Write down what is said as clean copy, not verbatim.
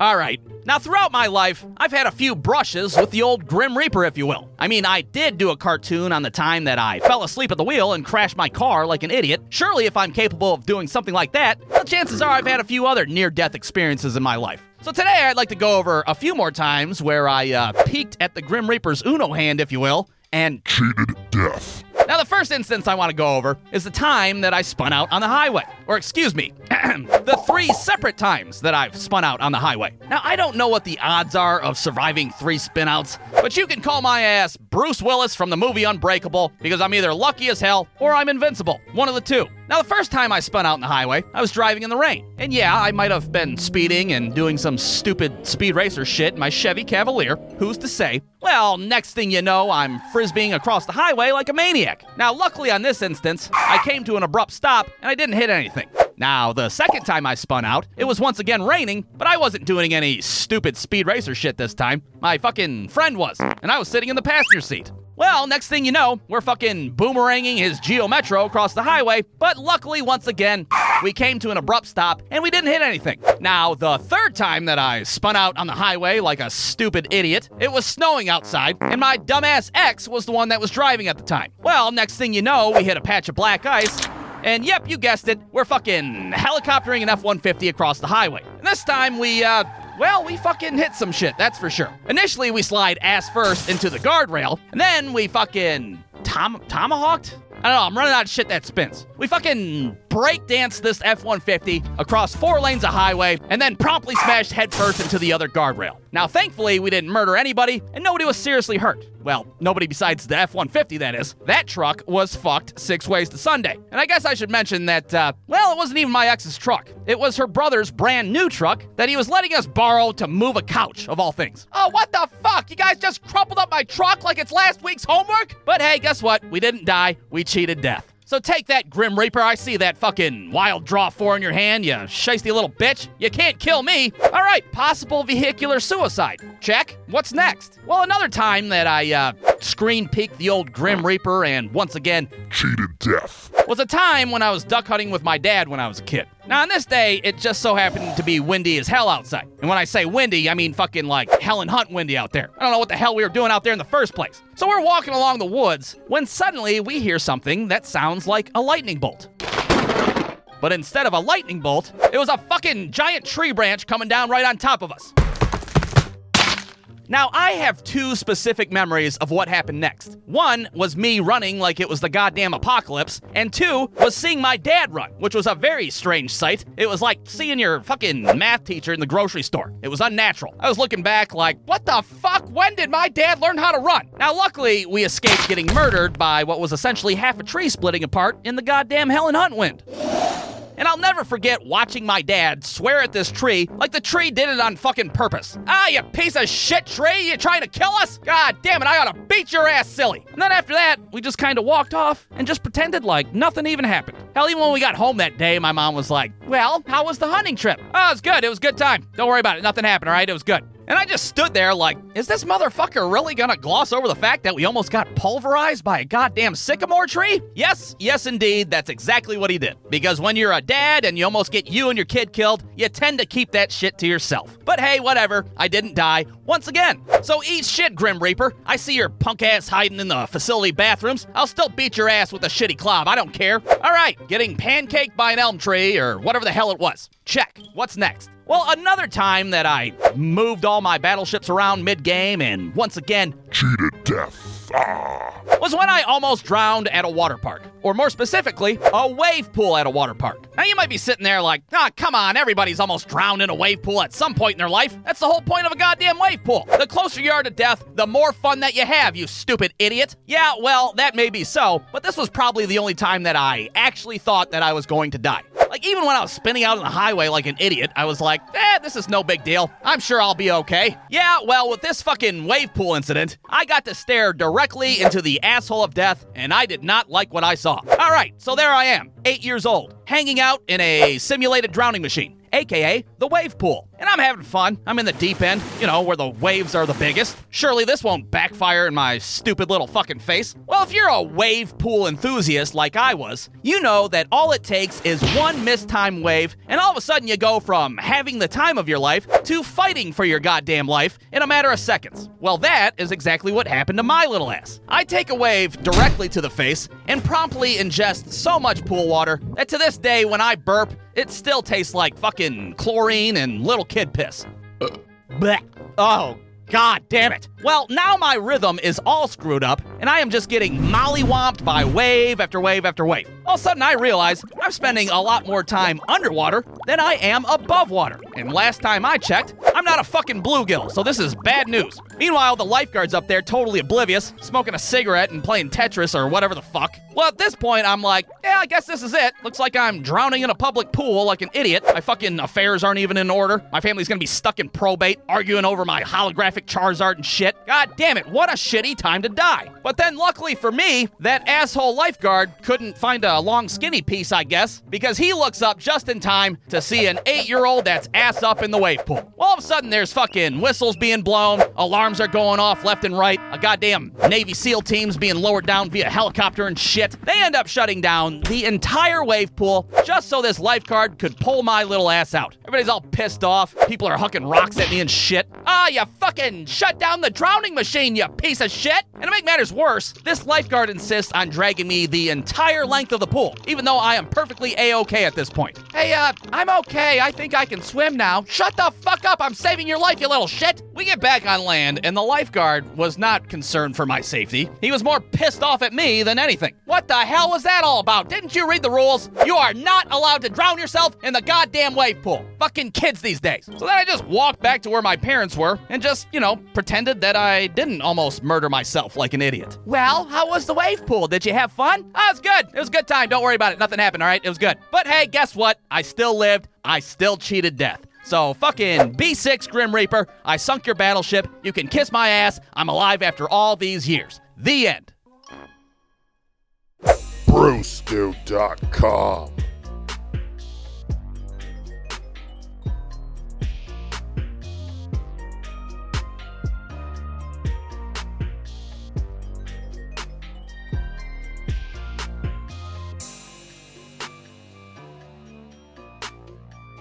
Alright, now throughout my life, I've had a few brushes with the old Grim Reaper, if you will. I mean, I did do a cartoon on the time that I fell asleep at the wheel and crashed my car like an idiot. Surely if I'm capable of doing something like that, well, chances are I've had a few other near-death experiences in my life. So today I'd like to go over a few more times where I peeked at the Grim Reaper's Uno hand, if you will, and cheated death. Now, the first instance I want to go over is the time that I spun out on the highway. Or, excuse me, the 3 separate times that I've spun out on the highway. Now, I don't know what the odds are of surviving 3 spinouts, but you can call my ass Bruce Willis from the movie Unbreakable, because I'm either lucky as hell or I'm invincible. One of the two. Now, the first time I spun out on the highway, I was driving in the rain. And yeah, I might have been speeding and doing some stupid speed racer shit in my Chevy Cavalier. Who's to say? Well, next thing you know, I'm frisbeeing across the highway like a maniac. Now, luckily on this instance, I came to an abrupt stop and I didn't hit anything. Now, the second time I spun out, it was once again raining, but I wasn't doing any stupid speed racer shit this time. My fucking friend was, and I was sitting in the passenger seat. Well, next thing you know, we're fucking boomeranging his Geo Metro across the highway, but luckily, once again, we came to an abrupt stop and we didn't hit anything. Now, the third time that I spun out on the highway like a stupid idiot, it was snowing outside, and my dumbass ex was the one that was driving at the time. Well, next thing you know, we hit a patch of black ice, and yep, you guessed it, we're fucking helicoptering an F-150 across the highway. And this time we fucking hit some shit, that's for sure. Initially, we slide ass first into the guardrail, and then we fucking tomahawked? I don't know, I'm running out of shit that spins. We fucking breakdanced this F-150 across 4 lanes of highway, and then promptly smashed headfirst into the other guardrail. Now, thankfully, we didn't murder anybody, and nobody was seriously hurt. Well, nobody besides the F-150, that is. That truck was fucked 6 ways to Sunday. And I guess I should mention that, it wasn't even my ex's truck. It was her brother's brand new truck that he was letting us borrow to move a couch, of all things. Oh, what the fuck? You guys just crumpled up my truck like it's last week's homework? But hey, guess what? We didn't die. We cheated death. So take that, Grim Reaper. I see that fucking wild draw 4 in your hand, you shiesty little bitch. You can't kill me. All right, possible vehicular suicide. Check. What's next? Well, another time that I screen peeked the old Grim Reaper and once again cheated death was a time when I was duck hunting with my dad when I was a kid. Now, on this day, it just so happened to be windy as hell outside. And when I say windy, I mean fucking like Helen Hunt windy out there. I don't know what the hell we were doing out there in the first place. So we're walking along the woods when suddenly we hear something that sounds like a lightning bolt. But instead of a lightning bolt, it was a fucking giant tree branch coming down right on top of us. Now, I have 2 specific memories of what happened next. 1 was me running like it was the goddamn apocalypse, and 2 was seeing my dad run, which was a very strange sight. It was like seeing your fucking math teacher in the grocery store. It was unnatural. I was looking back like, what the fuck? When did my dad learn how to run? Now, luckily, we escaped getting murdered by what was essentially half a tree splitting apart in the goddamn Helen Hunt wind. And I'll never forget watching my dad swear at this tree like the tree did it on fucking purpose. Ah, you piece of shit tree, you trying to kill us? God damn it, I ought to beat your ass silly. And then after that, we just kind of walked off and just pretended like nothing even happened. Hell, even when we got home that day, my mom was like, well, how was the hunting trip? Oh, it was good, it was a good time. Don't worry about it, nothing happened, all right? It was good. And I just stood there like, is this motherfucker really gonna gloss over the fact that we almost got pulverized by a goddamn sycamore tree? Yes, indeed, that's exactly what he did. Because when you're a dad and you almost get you and your kid killed, you tend to keep that shit to yourself. But hey, whatever, I didn't die once again. So eat shit, Grim Reaper. I see your punk ass hiding in the facility bathrooms. I'll still beat your ass with a shitty club, I don't care. All right, getting pancaked by an elm tree or whatever the hell it was. Check. What's next? Well, another time that I moved all my battleships around mid-game and once again cheated death was when I almost drowned at a water park. Or more specifically, a wave pool at a water park. Now you might be sitting there like, come on, everybody's almost drowned in a wave pool at some point in their life. That's the whole point of a goddamn wave pool. The closer you are to death, the more fun that you have, you stupid idiot. Yeah, well, that may be so, but this was probably the only time that I actually thought that I was going to die. Like, even when I was spinning out on the highway like an idiot, I was like, this is no big deal. I'm sure I'll be okay. Yeah, well, with this fucking wave pool incident, I got to stare directly into the asshole of death, and I did not like what I saw. All right, so there I am, 8 years old, hanging out in a simulated drowning machine. aka the wave pool. And I'm having fun. I'm in the deep end, where the waves are the biggest. Surely this won't backfire in my stupid little fucking face. Well, if you're a wave pool enthusiast like I was, you know that all it takes is one mistimed wave, and all of a sudden you go from having the time of your life to fighting for your goddamn life in a matter of seconds. Well, that is exactly what happened to my little ass. I take a wave directly to the face and promptly ingest so much pool water that to this day when I burp, it still tastes like fucking chlorine and little kid piss. Blech. Oh, God damn it. Well, now my rhythm is all screwed up, and I am just getting mollywomped by wave after wave after wave. All of a sudden, I realize I'm spending a lot more time underwater than I am above water. And last time I checked, I'm not a fucking bluegill, so this is bad news. Meanwhile, the lifeguard's up there totally oblivious, smoking a cigarette and playing Tetris or whatever the fuck. Well, at this point, I'm like, yeah, I guess this is it. Looks like I'm drowning in a public pool like an idiot. My fucking affairs aren't even in order. My family's gonna be stuck in probate, arguing over my holographic Charizard and shit. God damn it, what a shitty time to die. But then luckily for me, that asshole lifeguard couldn't find a long skinny piece, I guess, because he looks up just in time to see an 8-year-old that's ass up in the wave pool. All of a sudden, there's fucking whistles being blown, alarms are going off left and right, a goddamn Navy SEAL team's being lowered down via helicopter and shit. They end up shutting down the entire wave pool just so this lifeguard could pull my little ass out. Everybody's all pissed off. People are hucking rocks at me and shit. Ah, you fucking shut down the drowning machine, you piece of shit! And to make matters worse, this lifeguard insists on dragging me the entire length of the pool, even though I am perfectly A-okay at this point. Hey, I'm okay. I think I can swim now. Shut the fuck up! I'm saving your life, you little shit! We get back on land, and the lifeguard was not concerned for my safety. He was more pissed off at me than anything. What the hell was that all about? Didn't you read the rules? You are not allowed to drown yourself in the goddamn wave pool. Fucking kids these days. So then I just walked back to where my parents were and just, pretended that I didn't almost murder myself like an idiot. Well, how was the wave pool? Did you have fun? Oh, it was good. It was a good time. Don't worry about it. Nothing happened, all right? It was good. But hey, guess what? I still lived. I still cheated death. So fucking B6 Grim Reaper, I sunk your battleship. You can kiss my ass. I'm alive after all these years. The end. Brewstew.com